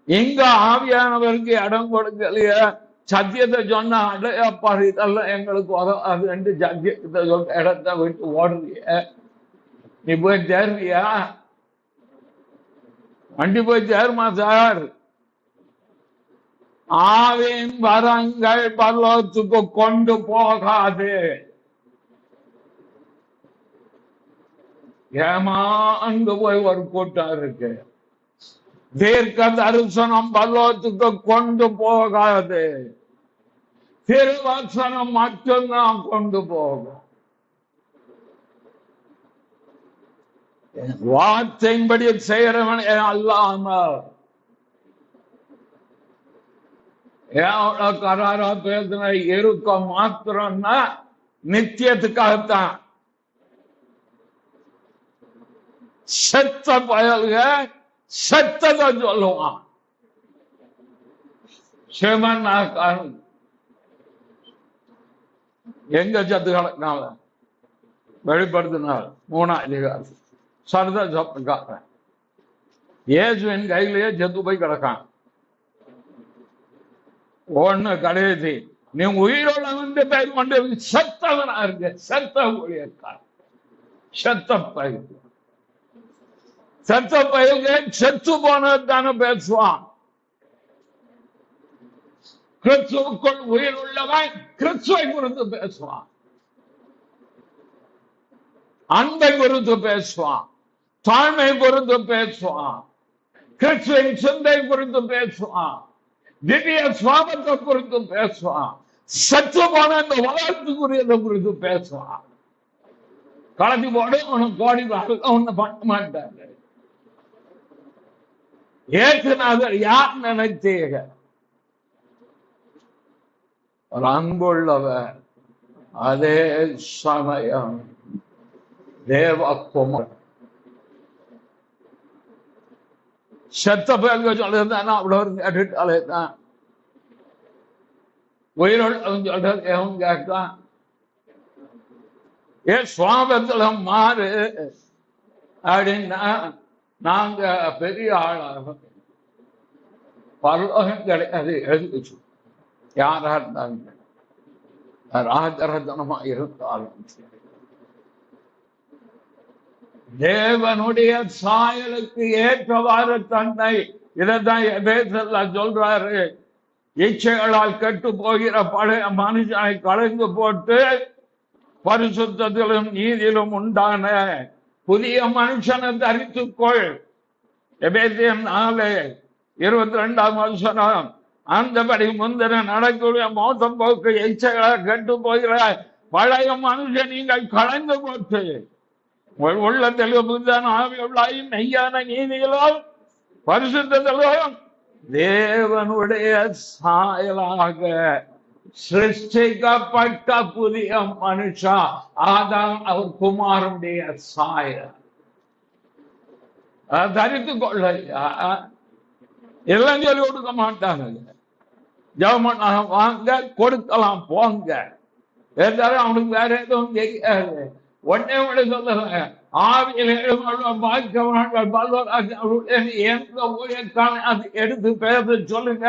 இங்க ஆவியானவருக்கு இடம் கொடுக்கலையே, சத்தியத்தை சொன்ன அடையப்பாரு இதெல்லாம் எங்களுக்கு அது ரெண்டு சத்தியத்தை சொல்ற இடத்த விட்டு ஓடுறிய, நீ போய் சேருவியா? வண்டி போய் சேருமா சார்? ஆவின் வரங்கள் பரலோகத்துக்கு கொண்டு போகாது. ஏமாந்து போய் ஒரு கூட்டம் இருக்கு. தீர்க்க தரிசனம் பரலோகத்துக்கு கொண்டு போகாது. திருவசனம் மட்டும்தான் கொண்டு போகும். வார்த்தையின்படி செய்யறவன் அல்லாம கராரா பேசுன இருக்க மாத்திரம்னா நித்தியத்துக்காகத்தான். செத்த பயல்க செத்ததை சொல்லுவான். சிவன் எங்க சத்து கணக்குனால வெளிப்படுத்தினார் 3ஆம் அதிகாரம். சரத சொப்பக்காரன் இயேசுவின் கையிலேயே செத்து போய் கிடக்கான். ஒண்ணு கடைசி நீ உயிரோட வந்து பேர் கொண்டு செத்தவனா இருக்க. செத்த ஊழியக்காரன், செத்த பயிர். செத்த பயிர்க செத்து போனதானே பேசுவான். கிறிஸ்துவுக்குள் உயிர் உள்ளவன் கிறிஸ்துவை குறித்து பேசுவான், அன்பை குறித்து பேசுவான், தாழ்மை குறித்து பேசுவான், கிறிஸ்துவின் சிந்தை குறித்து பேசுவான், திவ்ய சுவாபத்தை குறித்து பேசுவான், சத்து போன இந்த வளர்த்துக்குரியதை குறித்து பேசுவான். கலந்து போடு உனக்கு கோடி ஒண்ணு பண்ண மாட்டாங்க. ஏற்றுநாதர் யார் நினைத்தீங்க? ஒரு அன்புள்ளவர். அதே சமயம் தேவகுமார் செத்த பேருக்கு சொல்லிருந்தானா அவ்வளவு கேட்டுட்டாலே தான். உயிரோடு சொல்றது எவன் கேட்டான்? சுவாபத்துல மாறு அப்படின்னா நாங்க பெரிய ஆளாக பரலோகம் கிடையாது எழுதிச்சு. யாரா இருந்தாங்க, ராஜரத்தனமா இருந்தாலும் தேவனுடைய சாயலுக்கு ஏற்றவாறு தன்னை, இதைத்தான் எபேசியர்ல சொல்றாரு, இச்சைகளால் கெட்டு போகிற பழைய மனுஷனை கலைந்து போட்டு பரிசுத்தத்திலும் நீதியிலும் உண்டான புதிய மனுஷனை தரித்துக்கொள். எபேசியர் 4:22 அந்தபடி முந்தின நடக்கூடிய மோசம் போக்கு இச்சைகளால் கெட்டு போகிற பழைய மனுஷன் நீங்கள் கலைந்து போட்டு உள்ளத்தில் புதிதான ஆவியுள்ளாய் மெய்யான நீதியிலும் பரிசுத்தத்திலும் தேவனுடைய சாயலாக சிருஷ்டிக்கப்பட்ட புதிய மனுஷா. அதான் அவர் குமாரனுடைய சாயல். தரித்து கொள்ள எல்லாம் சொல்லி கொடுக்க மாட்டாங்க. ஜெபம் வாங்க, கொடுக்கலாம் போங்க. அவனுக்கு வேற எதுவும் தெரியாது. ஒன்னே ஒன்று சொல்லுங்க, ஆவியில் எந்த ஊழியக்கான அது எடுத்து பேச சொல்லுங்க.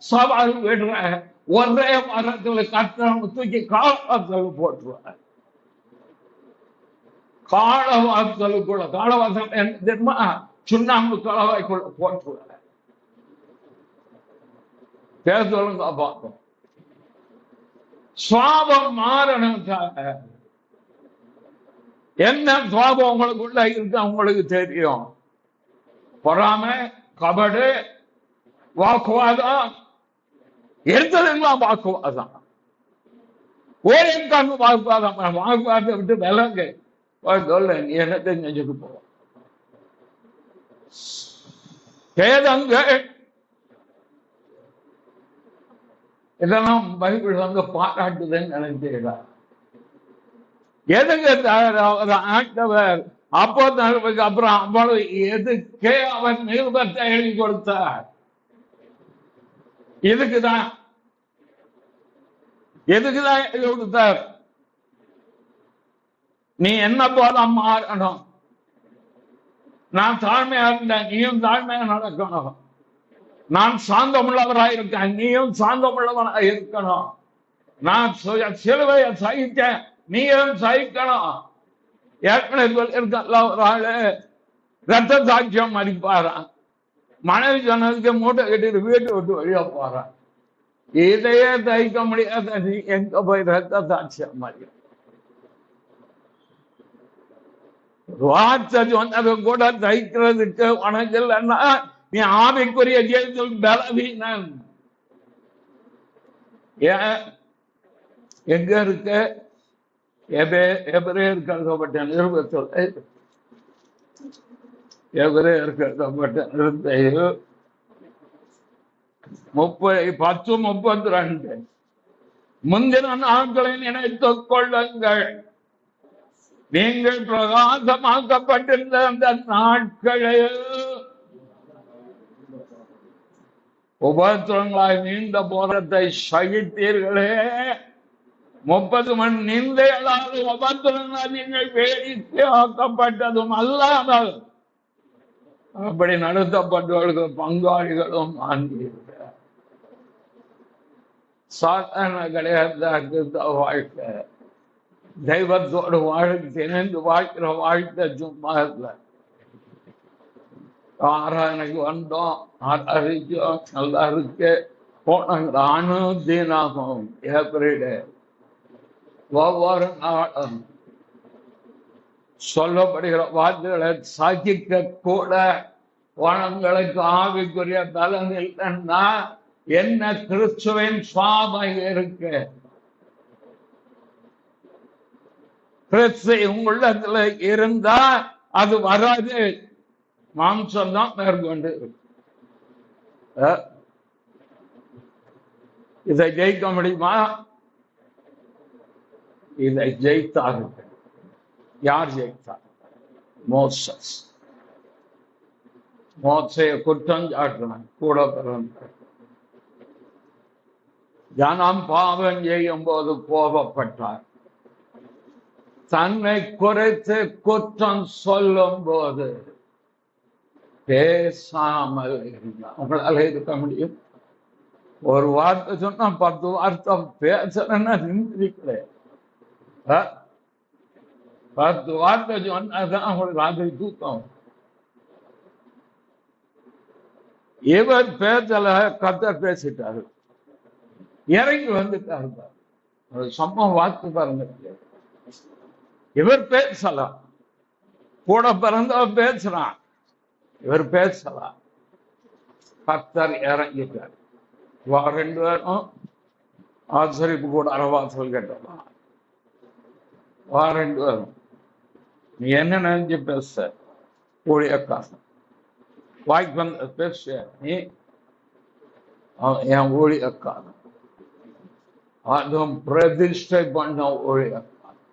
சவால் விடுறேன், ஒரே மரத்துல கட்டணம் தூக்கி காலவாசல் போட்டுருவேன். காலவாசலுக்குள்ள காலவாசல் என்ன தெரியுமா? சுண்ணாம்பு கலவாய்க்குள்ள போட்டுருவேன். பேச சொல்லுங்க பார்ப்போம். சுவாபம் மாறணும். என்ன சுவாபம் உங்களுக்குள்ள இருக்கு உங்களுக்கு தெரியும். பொறாமை, கபடு, வாக்குவாதம், எடுத்ததெல்லாம் வாக்குவாதம். ஓரேக்கான வாக்குவாதம். வாக்குவாதத்தை விட்டு விலங்கு சொல்ல நீ என்னத்தை செஞ்சுட்டு போ. வேதங்கள் இதெல்லாம் பைபிள் வந்து பாராட்டுதுன்னு நினைக்கிறீங்களா? எதுக்கு ஆண்டவர் அப்போ அப்புறம் அவ்வளவு எதுக்கே அவர் நிருபத்தை எழுதி கொடுத்தார்? எதுக்குதான் எழுதி கொடுத்தார்? நீ என்ன போல மாறணும், நான் தாழ்மையா இருந்தேன், நீயும் தாழ்மையா நடக்கணும். நான் சாந்தமுள்ளவராக இருக்கேன், நீயும் சாந்தமுள்ளவராக இருக்கணும். நான் சிலுவையை சகித்தேன், நீயும் சகிக்கணும். ஏற்கனவே ஒரு ஆளு ரத்த சாட்சியம் மதிப்பாரான், மனைவி சொன்னதுக்கு மூட்டை கட்டிட்டு வீட்டு விட்டு வெளியே போறான். இதையே தகிக்க முடியாத நீ எங்க போய் ரத்த சாட்சியம் மதி? வார்த்தை சொன்னது கூட தகிக்கிறதுக்கு உனக்கு இல்லைன்னா நீ ஆவிக்குரிய ஜெயத்தில் பலவீனன். எங்க இருக்க? எபிரேயருக்கு எழுதப்பட்ட நிருபத்தில் 10:32 முந்தின நாட்களை நினைத்துக் கொள்ளுங்கள், நீங்கள் பிரகாசமாக்கப்பட்டிருந்த அந்த நாட்களே உபத்திரங்களாய் நீண்ட போராட்டத்தை சகித்தீர்களே. 30 மணி நிந்தைகளால் உபத்திரங்களால் நீங்கள் வேடிக்கை ஆக்கப்பட்டதும் அல்லாமல் அப்படி நடத்தப்பட்டவர்கள் பங்காளிகளும் ஆண்டீர்கள். சாதாரண கிடையாது வாழ்க்கை. தெய்வத்தோடு வாழ்க்கை இணைந்து வாழ்க்கிற வாழ்க்கை சும்மா இல்லை. ஆராதனைக்கு வந்தோம், ஆராதிச்சோம், நல்லா இருக்கு, போனாங்க. அனுதினமும் எவ்ரிடே ஒவ்வொரு நாளும் சொல்லப்படுகிற வார்த்தைகளை சாதிக்க கூட வனங்களுக்கு ஆவிக்குரிய பலன் இல்லைன்னா என்ன கிறிஸ்துவின் சுவாபம் இருக்கு? கிறிஸ்து உள்ளத்துல இருந்தா அது வராது, மாம்சம் தான் மேற்கொண்டு இருக்கு. இதை ஜெயிக்க முடியுமா? இதை ஜெயித்தார்கள். யார் ஜெயித்தார்? மோசஸ். மோசைய குற்றம் சாட்டினான், கூட பிறந்த ஜனம் பாவம் செய்யும் போது கோபப்பட்டார். தன்னை குறைத்து குற்றம் சொல்லும் போது பேசாமல் இருந்தார். உங்களால இருக்க முடியும்? ஒரு வார்த்தை சொன்னா 10 வார்த்தை பேசுறேன்னா நின்றுக்கிறேன். 10 வார்த்தை சொன்னாதான் அவங்களுக்கு ராத்திரி தூக்கம். இவர் பேசல, கர்த்தர் பேசிட்டாரு, இறங்கி வந்துட்டாரு. சம்பவம் வாக்கு பாருங்க. இவர் பேசலாம், கூட பிறந்தவர் பேசுறான், இவர் பேசலாம். கர்த்தர் இறங்கிட்டார். 2 பேரும் ஆசிரியப்பு கூட அரவாசல் கேட்டலாம். 2 பேரும் நீ என்ன நினைச்சு பேச? ஊழியக்காரன் வாய்க்கு வந்த பேச, நீ என் ஊழியக்காரன், அதுவும் பிரதிஷ்டை பண்ண ஊழியக்காரன்,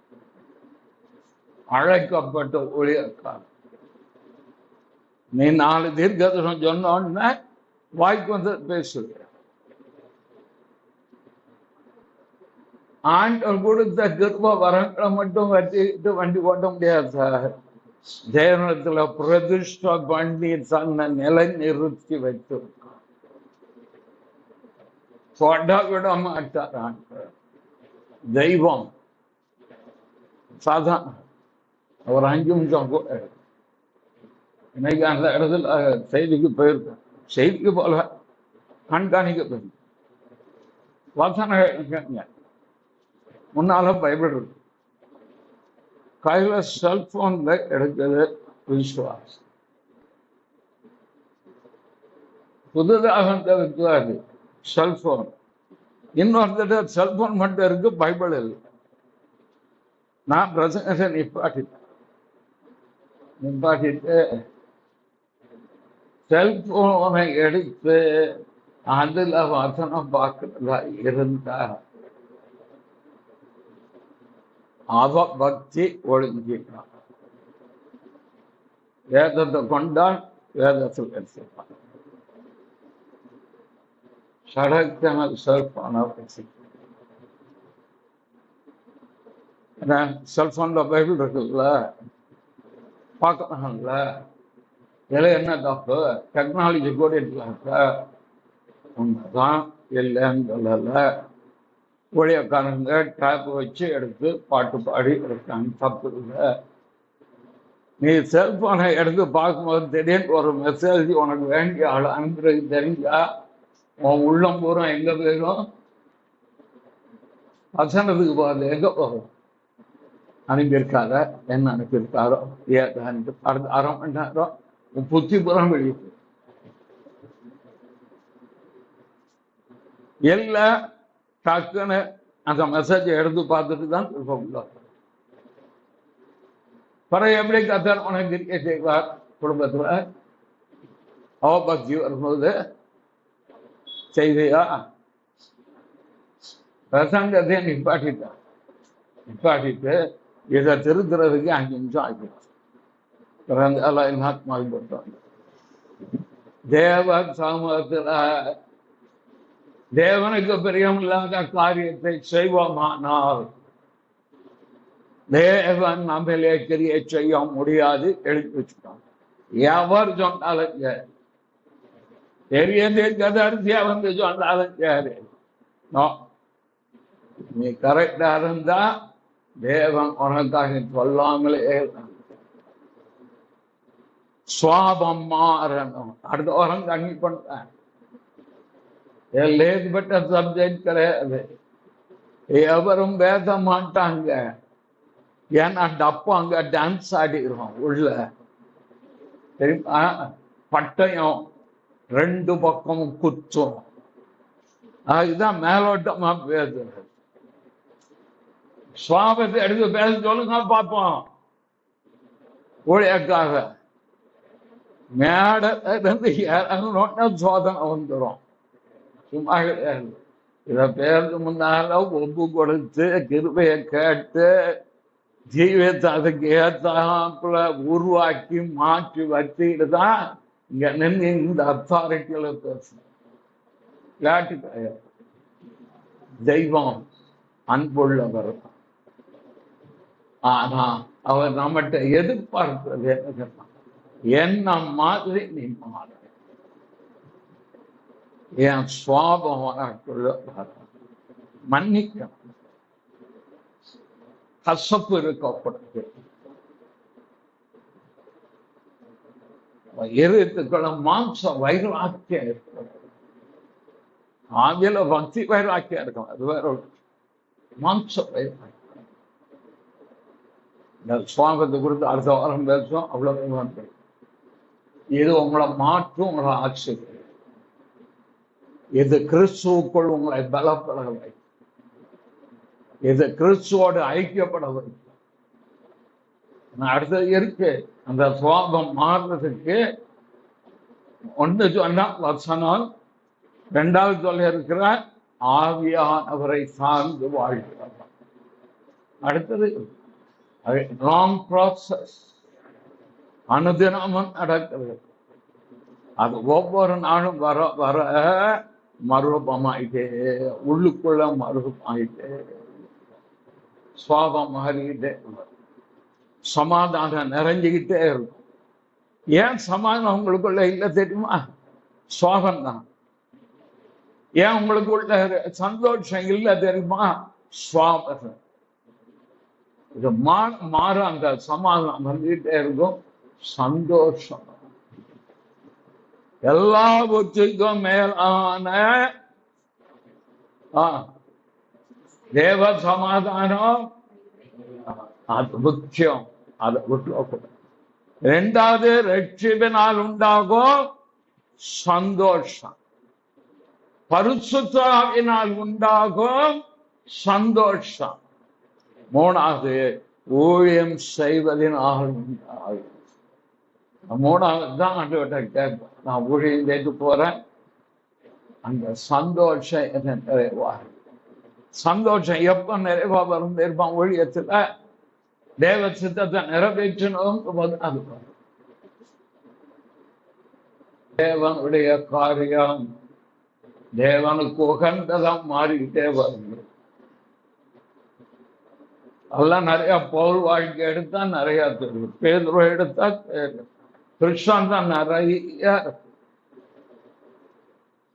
அழைக்கப்பட்ட ஊழியக்காரன். நீ 4 தீர்க்கதரிசனம் சொன்ன வாய்க்கு வந்து பேசுகிற. ஆண்டவர் கொடுத்த கிருப வரங்களை மட்டும் வச்சுக்கிட்டு வண்டி ஓட்ட முடியாது சார். தேவனத்துல பிரதிஷ்டை பண்ணி தன்னை நிலை நிறுத்தி வைத்திருக்கான். தொட விட மாட்டார் ஆண்டவர். தெய்வம் சாதாரண ஒரு 5 நிமிஷம் கூட. இன்னைக்கு அந்த இடத்துல செய்திக்கு போயிருக்கேன். செய்திக்கு போல கண்காணிக்க போயிருக்கேன். வசனம் முன்னால பைபிள் இருக்கு, கையில செல்போன்ல எடுக்கிறது விசுவாசம். புதுதாக அது செல்போன். இன்னொருத்தர் செல்போன் மட்டும் இருக்கு, பைபிள் இல்லை. நான் பிரசங்கத்தை நிப்பாட்டிட்டு செல்போனை எடுத்து அதுல வசனம் பார்க்கிறதா இருந்தா அவ பக்தி ஒழிஞ்சிட்டான். வேதத்தை கொண்டால் வேதத்தில் எடுத்துப்பான். சடக்கன செல்போன வச்சு செல்போன்ல பைபிள் இருக்குல்ல, பார்க்கணும்ல. இதில் என்ன தப்பு? டெக்னாலஜி கூட இருக்கலாம்ல. உண்மைதான், இல்லைன்னு சொல்லல. ஊழியக்காரங்க டேப் வச்சு எடுத்து பாட்டு பாடி இருக்காங்க, தப்பு இல்லை. நீ செல்போனை எடுத்து பார்க்கும்போது திடீர்னு ஒரு மெசேஜ் உனக்கு வேண்டிய ஆள் அனுப்புறது தெரிஞ்சா உன் உள்ளம் பூரா எங்க போயிடும்? வசனத்துக்கு போகிறது எங்க போகும்? அனுப்பியிருக்கார என்ன அனுப்பியிருக்காரோ அடுத்த அரை மணி நேரம் உன் புத்தி புறம் வெளியிட்டு இல்லை. டக்குன்னு அந்த மெசேஜை எடுத்து பார்த்துட்டு தான் உள்ள. பிறகு எப்படி கத்தர் உனக்கு இருக்க செய்வார்? குடும்பத்துல அவபக்தி வரும்போது செய்தியா பிரசங்கத்தை நிப்பாட்டிட்டு இதை திருத்துறதுக்கு 5 நிமிஷம் ஆகிடும். பிறந்தாலும் தேவ சமூகத்துல தேவனுக்கு பிரியமில்லாத காரியத்தை செய்வோமானால் தேவன் நம்மளே கிரியை செய்ய முடியாது. எழுதி வச்சுட்டான். எவர் சொன்னாலும் பெரிய தீர்க்கதரிசியா வந்து சொன்னாலும் சரி, நீ கரெக்டா இருந்தா தேவன் உனக்காக சொல்லாமலே சுவாபம் மாறணும். அடுத்த வாரம் கண்ணி பண்றேன். லேட்பட்ட சப்ஜெக்ட் கிடையாது. எவரும் பேச மாட்டாங்க. ஏன்னா டப்பாங்க டான்ஸ் ஆடிடுவோம் உள்ள, தெரியுமா? பட்டயம் 2 பக்கமும் குத்தும். அதுதான் மேலோட்டமா பேசுறது. சுவாபத்தை எடுத்து பேச சொல்லுங்க பார்ப்போம். ஊழியக்காக மேட இறங்கணும்னா சோதனை வந்துடும். சும்மா கிடையாது. இதை பேருக்கு முன்னால ஒப்பு கொடுத்து கிருபையை கேட்டு ஜீவியத்தை அதுக்கு ஏத்தாப்புல உருவாக்கி மாற்றி வச்சுக்கிட்டு தான் இங்க நின்று இந்த அத்தாரிட்டியில பேசணும். விளையாட்டு கிடையாது. தெய்வம் அன்புள்ளவர். ஆனா அவர் நம்மகிட்ட எதிர்பார்க்கிறது என்ன மாதிரி நீ மாற, என் சுவாபம் மன்னிக்கணும். கசப்பு இருக்கக்கூடாது. இருத்துக்கள மாம்ச வைராக்கியம் இருக்கும். ஆவியில பக்தி வைராக்கியம் இருக்கும். அது வேற மாம்ச வைராக்கியம். சுவாபத்தை குறித்து அடுத்த வாரம் பேசுவோம். அவ்வளவு இது உங்களை மாற்றும், உங்களை ஆட்சிக்கு. இது கிறிஸ்துவுக்குள் உங்களை பலப்பட வைக்கும். இது கிறிஸ்துவோடு ஐக்கியப்பட வைக்கும். அடுத்தது இருக்கு. அந்த சுவாபம் மாறுறதுக்கு ஒன்று சொன்னா வசனம், 2வது சொல்ல இருக்கிற ஆவியானவரை சார்ந்து வாழ்கிறார். அடுத்தது லாங் ப்ராசஸ், அனுதினமும் நடக்கிறது. அது ஒவ்வொரு நாளும் வர வர மறுரூபமாயிட்டே, உள்ளுக்குள்ள மறுரூபமாயிட்டே, சுவாபம் மாறிக்கிட்டே, சமாதானம் நிறைஞ்சுக்கிட்டே இருக்கும். ஏன் சமாதானம் உங்களுக்குள்ள இல்லை தெரியுமா? சுவாபம் தான். ஏன் உங்களுக்குள்ள சந்தோஷம் இல்லை தெரியுமா? சுவாபம். இது மாற அந்த சமாதானம் வந்துகிட்டே இருக்கும். சந்தோஷம் எல்லாவற்றுக்கும் மேலான தேவ சமாதானம், அது முக்கியம். அதை விட்டு 2வது ரட்சிப்பினால் உண்டாகும் சந்தோஷம், பரிசுத்த ஆவியினால் உண்டாகும் சந்தோஷம், 3வது ஊழியம் செய்வதனால் உண்டாகும். 3வது தான் ஆண்டவர்கிட்ட கேட்பேன். நான் ஊழியம் செய்து போறேன், அந்த சந்தோஷம் என்ன நிறைவாகும். சந்தோஷம் எப்ப நிறைவா வரும் தெரியுமா? ஊழியத்துல தேவ சித்தத்தை நிறைவேற்றணும் போது அது வரும். தேவனுடைய காரியம் தேவனுக்கு உகந்ததான் மாறிக்கிட்டே வருது. அதெல்லாம் நிறைய பவுல் வாழ்க்கை எடுத்தா நிறைய தெரியும், பேதுரு எடுத்தா கிருஷ்ணன் தான் நிறைய.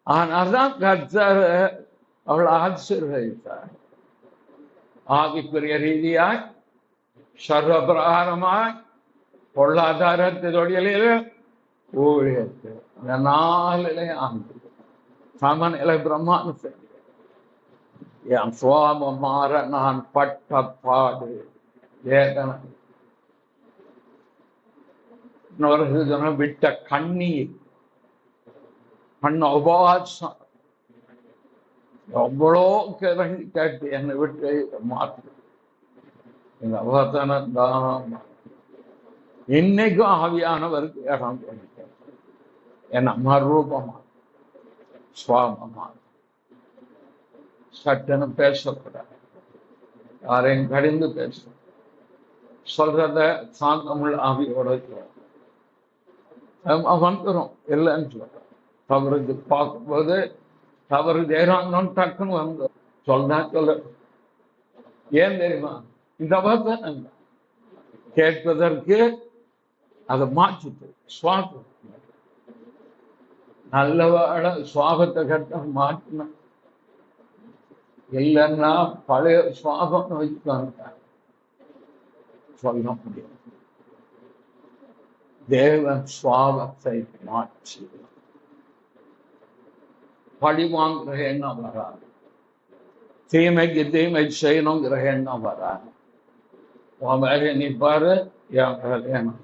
ஆனால்தான் கர்த்தர் அவளை ஆசீர்வதித்தார். ஆவிக்குரிய ரீதியாய், சர்வபிரகாரமாய், பொருளாதாரத்தினுடைய ஊழியத்தில் இந்த 4 ஆண்டு சமநிலை பிரம்மாண்டத்தை என் சுவாமம் மாற நான் பட்ட பாடு வேதனை, இன்னொரு விட்ட கண்ணீர், பண்ண உபவாசம், எவ்வளோ கிளம்பி கேட்டு என்னை விட்டு மாற்று இந்த அவசனம் தான். இன்னைக்கும் ஆவியானவருக்கு இடம் கொடுக்க என்ன மறுரூபமா சுவாமமா சட்டன்னு பேசக்கூடாது, யாரையும் கடிந்து பேச சொல்றத சாந்தமுள்ள ஆவியோட வந்துடும். இல்லைன்னு சொல்ற தவறுக்கு பார்க்கும்போது தவறு தேராங்கன்னு டக்குன்னு வந்து சொல்ல. ஏன் தெரியுமா? இந்த வார்த்தை கேட்பதற்கு அதை மாற்றிட்டு சுவாபம் நல்லவாழ சுவாபத்தை கட்ட மாற்றின. இல்லைன்னா பழைய சுவாபம் வச்சுக்காங்க சொல்ல முடியும். தேவன் சுவாபத்தை மாற்றி பழி வாங்குற எண்ணம் வராது, தீமைக்கு தீமை செய்யணுங்கிற எண்ணம் வராது. உன் வேலையை நீ பாரு, என் வேலையை நான்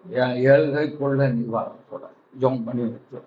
என் ஏழ்கைக்குள்ள நீ வரக்கூடாது. ஜோம் பண்ணி வச்சு